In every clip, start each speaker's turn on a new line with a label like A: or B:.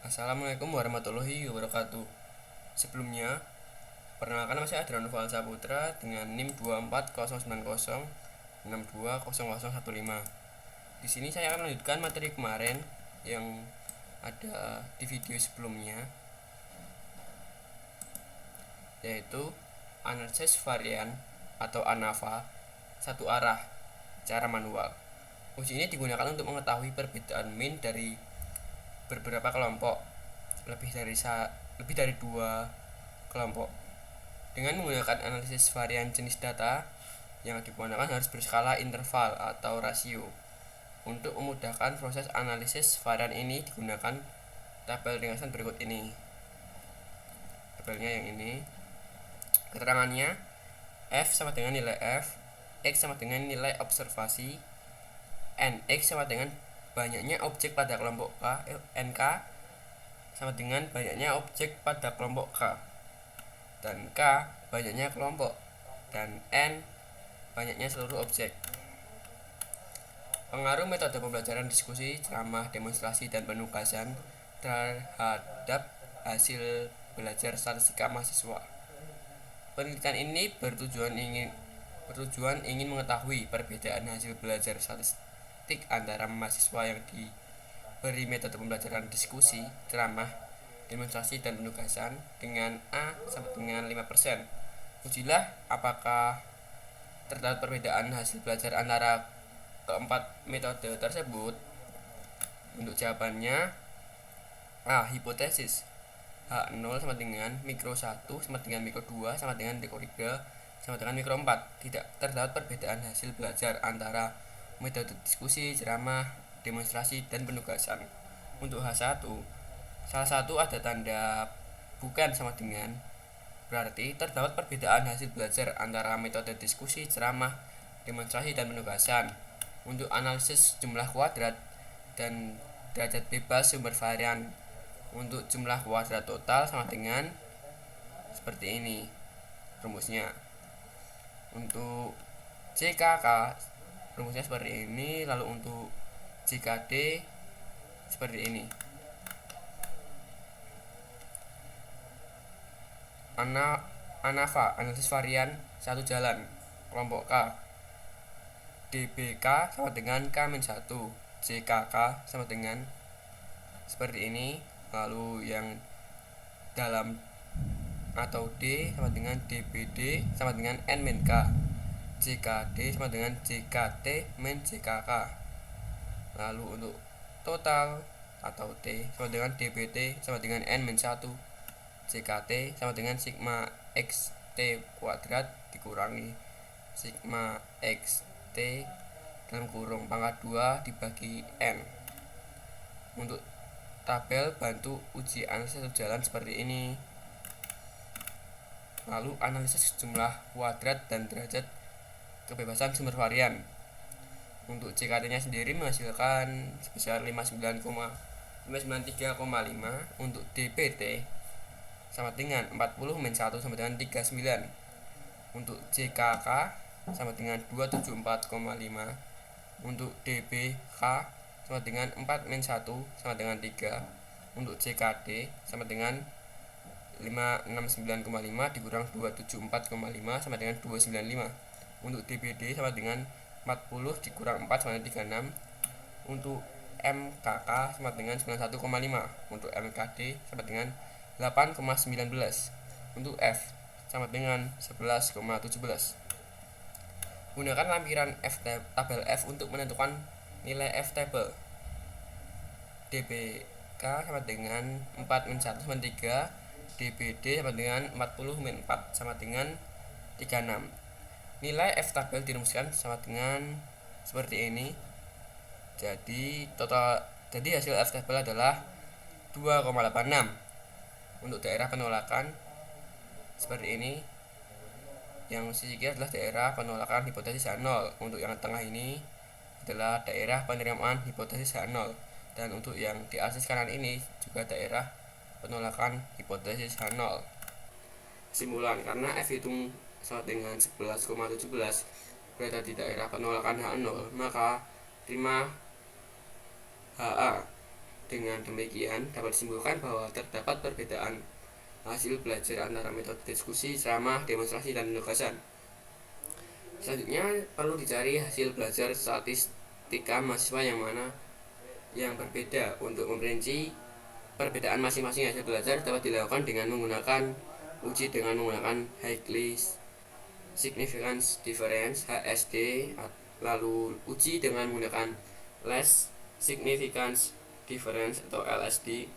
A: Assalamualaikum warahmatullahi wabarakatuh. Sebelumnya, perkenalkan nama saya Adrian Noval Saputra dengan NIM 24090620015. Di sini saya akan melanjutkan materi kemarin yang ada di video sebelumnya, yaitu analisis varian atau ANAVA satu arah secara manual. Uji ini digunakan untuk mengetahui perbedaan mean dari beberapa kelompok, lebih dari dua kelompok. Dengan menggunakan analisis varian, jenis data yang digunakan harus berskala interval atau rasio. Untuk memudahkan proses analisis varian ini digunakan tabel ringkasan berikut ini. Tabelnya yang ini. Keterangannya, F sama dengan nilai F, X sama dengan nilai observasi, NX sama dengan banyaknya objek pada kelompok NK sama dengan banyaknya objek pada kelompok K, dan K banyaknya kelompok, dan N banyaknya seluruh objek. Pengaruh metode pembelajaran diskusi, ceramah, demonstrasi, dan penugasan terhadap hasil belajar statistika mahasiswa. Penelitian ini bertujuan ingin mengetahui perbedaan hasil belajar statistik antara mahasiswa yang diberi metode pembelajaran diskusi, ceramah, demonstrasi, dan penugasan dengan A sama dengan 5%. Ujilah apakah terdapat perbedaan hasil belajar antara keempat metode tersebut. Untuk jawabannya, A. Hipotesis H0 sama dengan mikro 1 sama dengan mikro 2 sama dengan mikro 3 sama dengan mikro 4. Tidak terdapat perbedaan hasil belajar antara metode diskusi, ceramah, demonstrasi, dan penugasan. Untuk H1, salah satu ada tanda bukan sama dengan, berarti terdapat perbedaan hasil belajar antara metode diskusi, ceramah, demonstrasi, dan penugasan. Untuk analisis jumlah kuadrat dan derajat bebas sumber varian, untuk jumlah kuadrat total sama dengan seperti ini rumusnya. Untuk CKK rumusnya seperti ini, lalu untuk JKD seperti ini. ANAVA, analisis varian satu jalan kelompok K, DBK sama dengan K-1, JKK sama dengan seperti ini. Lalu yang dalam atau D sama dengan DBD sama dengan N-K, JKD sama dengan JKT min JKK. Lalu untuk total atau T sama dengan DBT sama dengan N-1, JKT sama dengan sigma XT kuadrat dikurangi sigma XT dalam kurung pangkat 2 dibagi N. Untuk tabel bantu uji analisis satu jalan seperti ini. Lalu analisis jumlah kuadrat dan derajat kebebasan sumber varian. Untuk JKT nya sendiri menghasilkan sebesar 593,5. Untuk DBT sama dengan 40 min 1 sama dengan 39. Untuk JKK sama dengan 274,5. Untuk DBK sama dengan 4 min 1 sama dengan 3. Untuk JKD sama dengan 569,5 dikurang 274,5 sama dengan 295. Untuk DBD sama dengan 40 dikurang 4 sama dengan 36. Untuk MKK sama dengan 91,5. Untuk MKD sama dengan 8,19. Untuk F sama dengan 11,17. Gunakan lampiran tabel F untuk menentukan nilai F table. DBK sama dengan 4 min 1 sama 3, DBD sama dengan 40 min 4 sama dengan 36. Nilai F tabel dirumuskan sama dengan seperti ini. Jadi hasil F tabel adalah 2,86. Untuk daerah penolakan seperti ini. Yang sisi kiri adalah daerah penolakan hipotesis H0. Untuk yang tengah ini adalah daerah penerimaan hipotesis H0. Dan untuk yang di asis kanan ini juga daerah penolakan hipotesis H0. Kesimpulan, karena F hitung sama dengan 11,17 berada di daerah penolakan H0, maka terima HA Dengan demikian, dapat disimpulkan bahwa terdapat perbedaan hasil belajar antara metode diskusi, ceramah, demonstrasi, dan penugasan. Selanjutnya, perlu dicari hasil belajar statistika mahasiswa yang mana yang berbeda. Untuk memperinci perbedaan masing-masing hasil belajar dapat dilakukan dengan menggunakan uji dengan menggunakan Highly Significant Difference (HSD), lalu uji dengan menggunakan Less Significant Difference atau LSD,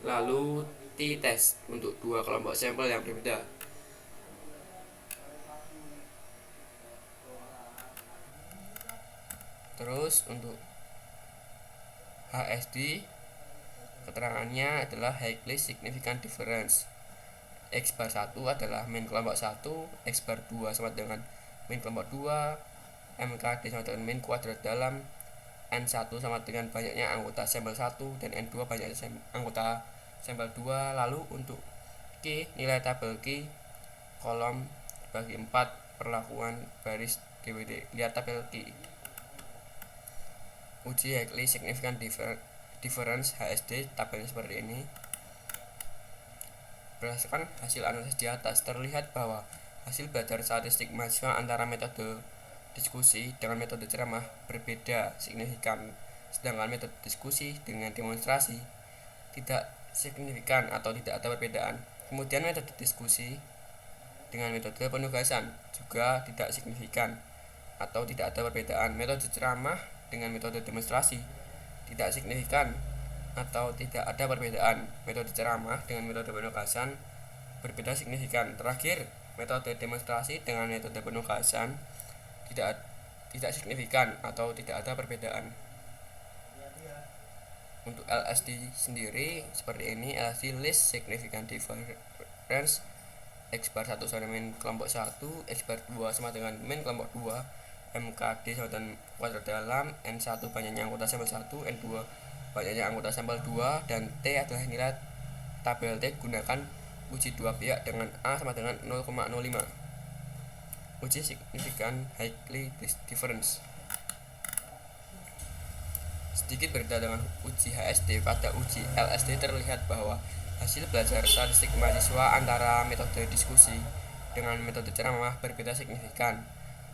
A: lalu t-test untuk dua kelompok sampel yang berbeda. Terus untuk HSD, keterangannya adalah Highly Significant Difference. X bar 1 adalah min kelompok 1, X bar 2 sama dengan min kelompok 2, MKD sama dengan min kuadrat dalam N1 sama dengan banyaknya anggota sampel 1 dan N2 banyaknya anggota sampel 2. Lalu untuk Q, nilai tabel Q kolom bagi 4 perlakuan baris DWD. Lihat tabel Q. Uji Highly Significant Difference HSD, tabelnya seperti ini. Berdasarkan hasil analisis di atas, terlihat bahwa hasil belajar statistik mahasiswa antara metode diskusi dengan metode ceramah berbeda signifikan, sedangkan metode diskusi dengan demonstrasi tidak signifikan atau tidak ada perbedaan. Kemudian metode diskusi dengan metode penugasan juga tidak signifikan atau tidak ada perbedaan. Metode ceramah dengan metode demonstrasi tidak signifikan atau tidak ada perbedaan. Metode ceramah dengan metode penugasan berbeda signifikan. Terakhir, metode demonstrasi dengan metode penugasan tidak signifikan atau tidak ada perbedaan. Untuk LSD sendiri seperti ini, LSD Least Significant Difference, X bar 1 sama dengan min kelompok 1, X bar 2 sama dengan min kelompok 2, MKD sama dengan kuadrat dalam, N1 banyaknya anggota sampel 1, N2 banyaknya anggota sampel 2, dan T adalah nilai tabel T. Gunakan uji dua pihak dengan A sama dengan 0,05. Uji signifikan Highly Difference. Sedikit berbeda dengan uji HSD, pada uji LSD terlihat bahwa hasil belajar statistik mahasiswa antara metode diskusi dengan metode ceramah berbeda signifikan.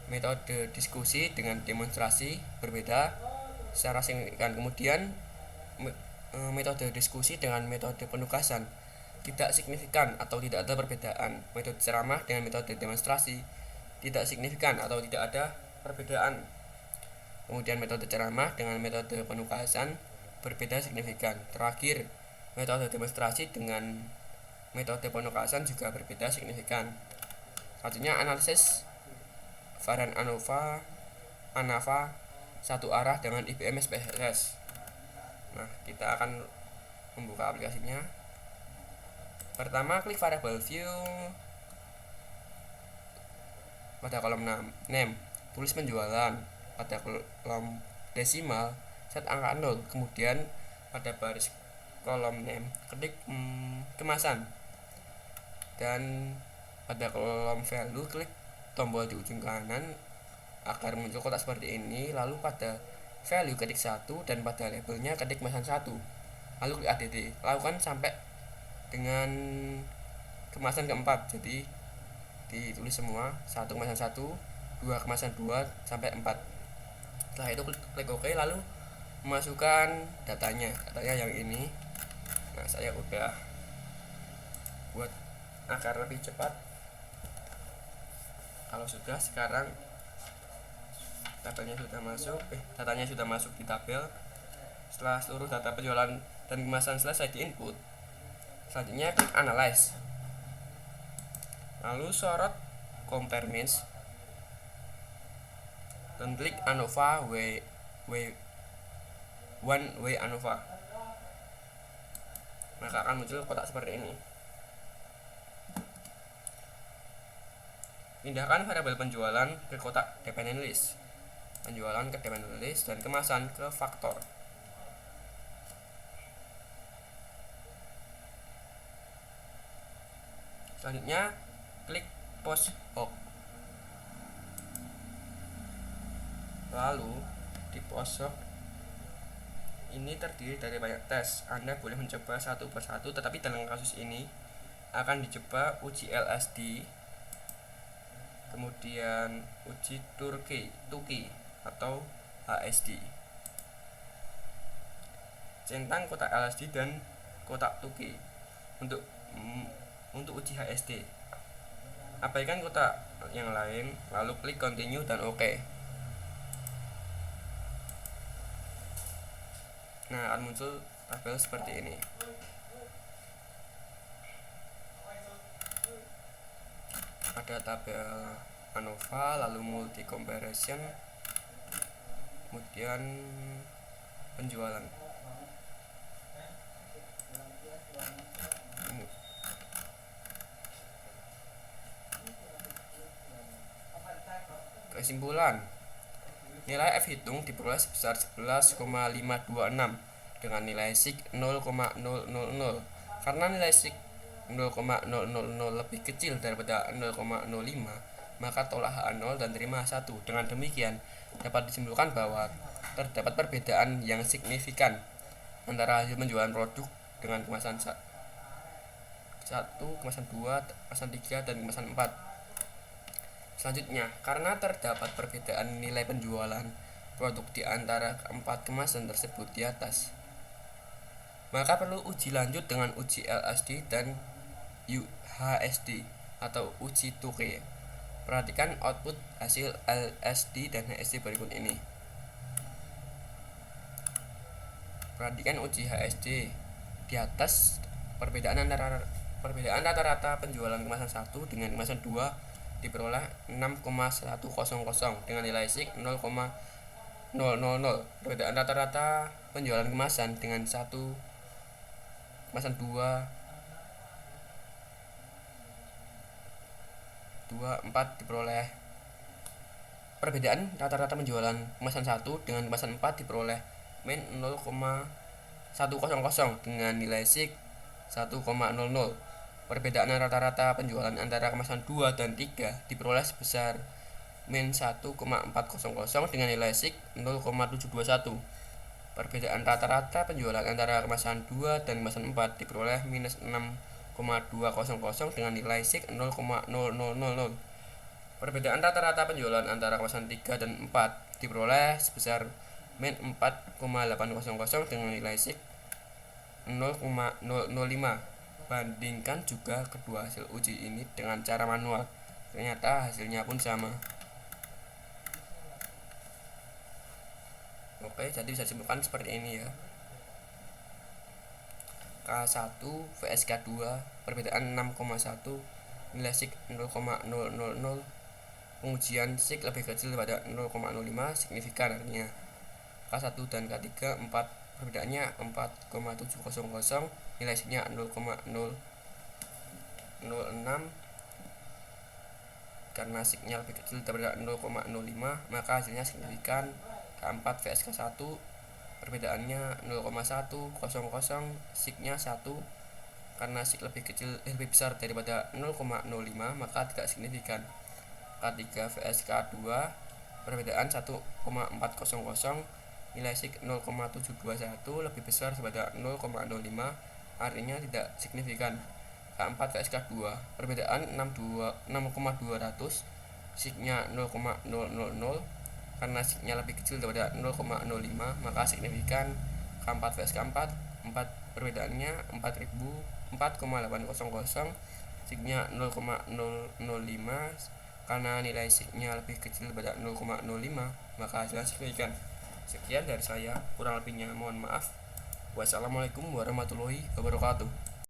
A: Metode diskusi dengan demonstrasi berbeda secara signifikan. Kemudian metode diskusi dengan metode penugasan tidak signifikan atau tidak ada perbedaan. Metode ceramah dengan metode demonstrasi tidak signifikan atau tidak ada perbedaan. Kemudian metode ceramah dengan metode penugasan berbeda signifikan. Terakhir, metode demonstrasi dengan metode penugasan juga berbeda signifikan. Selanjutnya analisis varian ANOVA satu arah dengan IBM SPSS. Nah, kita akan membuka aplikasinya. Pertama, klik variable view. Pada kolom name, tulis penjualan. Pada kolom desimal, set angka 0. Kemudian pada baris kolom name, ketik kemasan. Dan pada kolom value, klik tombol di ujung kanan agar muncul kotak seperti ini. Lalu pada value ketik 1 dan pada labelnya ketik kemasan 1. Lalu klik ADD. Lakukan sampai dengan kemasan keempat. Jadi ditulis semua 1 kemasan 1, 2 kemasan 2 sampai 4. Setelah itu klik OK, lalu memasukkan datanya yang ini. Nah, saya udah buat agar lebih cepat. Kalau sudah, sekarang datanya sudah masuk di tabel. Setelah seluruh data penjualan dan kemasan selesai di input, selanjutnya klik analyze. Lalu sorot compare means dan klik ANOVA one way ANOVA. Maka akan muncul kotak seperti ini. Pindahkan variabel penjualan ke kotak dependent list, penjualan ke dependent list, dan kemasan ke faktor. Selanjutnya klik post hoc. Lalu di post hoc ini terdiri dari banyak tes. Anda boleh mencoba satu persatu, tetapi dalam kasus ini akan dicoba uji LSD, kemudian uji Tuki atau HSD. Centang kotak LSD dan kotak Tuki. Untuk uji HSD, abaikan kotak yang lain, lalu klik continue dan OK. Nah, akan muncul tabel seperti ini. Ada tabel ANOVA, lalu multi comparison, kemudian penjualan. Kesimpulan, nilai F hitung diperoleh sebesar 11,526 dengan nilai SIG 0,000. Karena nilai SIG 0,000 lebih kecil daripada 0,05, maka tolak H0 dan terima 1. Dengan demikian, dapat disimpulkan bahwa terdapat perbedaan yang signifikan antara hasil penjualan produk dengan kemasan 1, kemasan 2, kemasan 3, dan kemasan 4. Selanjutnya, karena terdapat perbedaan nilai penjualan produk di antara keempat kemasan tersebut di atas, maka perlu uji lanjut dengan uji LSD dan HSD atau uji Tuki. Perhatikan output hasil LSD dan HSD berikut ini. Perhatikan uji HSD. Di atas, perbedaan rata-rata penjualan kemasan 1 dengan kemasan 2 diperoleh 6,100 dengan nilai SIG 0,000. Perbedaan rata-rata penjualan kemasan dengan kemasan 4 diperoleh. Perbedaan rata-rata penjualan kemasan 1 dengan kemasan 4 diperoleh min 0,100 dengan nilai SIG 1,00. Perbedaan rata-rata penjualan antara kemasan 2 dan 3 diperoleh sebesar min 1,400 dengan nilai SIG 0,721. Perbedaan rata-rata penjualan antara kemasan 2 dan kemasan 4 diperoleh minus 6,200 dengan nilai SIG 0,00. Perbedaan rata-rata penjualan antara kemasan 3 dan 4 diperoleh sebesar min 4,800 dengan nilai SIG 0,005. Bandingkan juga kedua hasil uji ini dengan cara manual. Ternyata hasilnya pun sama. Oke, jadi bisa disimpulkan seperti ini ya. K1 vs K2, perbedaan 6,1, nilai SIG 0,000. Pengujian SIG lebih kecil daripada 0,05 signifikan, artinya K1 dan K3 4, perbedaannya 4,700, nilai SIG-nya 0,006. Karena SIG-nya lebih kecil daripada 0,05, maka hasilnya signifikan. K4 vs K1, perbedaannya 0,100, SIG-nya 1. Karena SIG lebih besar daripada 0,05, maka tidak signifikan. K3 vs K2, perbedaan 1,400, nilai SIG 0,721, lebih besar daripada 0,05, artinya tidak signifikan. K4 vs K2, perbedaan 6,200, SIG-nya 0,000. Karena SIG-nya lebih kecil daripada 0,05, maka signifikan. K4 vs K4, perbedaannya 4,800, SIG-nya 0,005. Karena nilai SIG-nya lebih kecil daripada 0,05, maka hasilnya signifikan. Sekian dari saya, kurang lebihnya mohon maaf. Wassalamualaikum warahmatullahi wabarakatuh.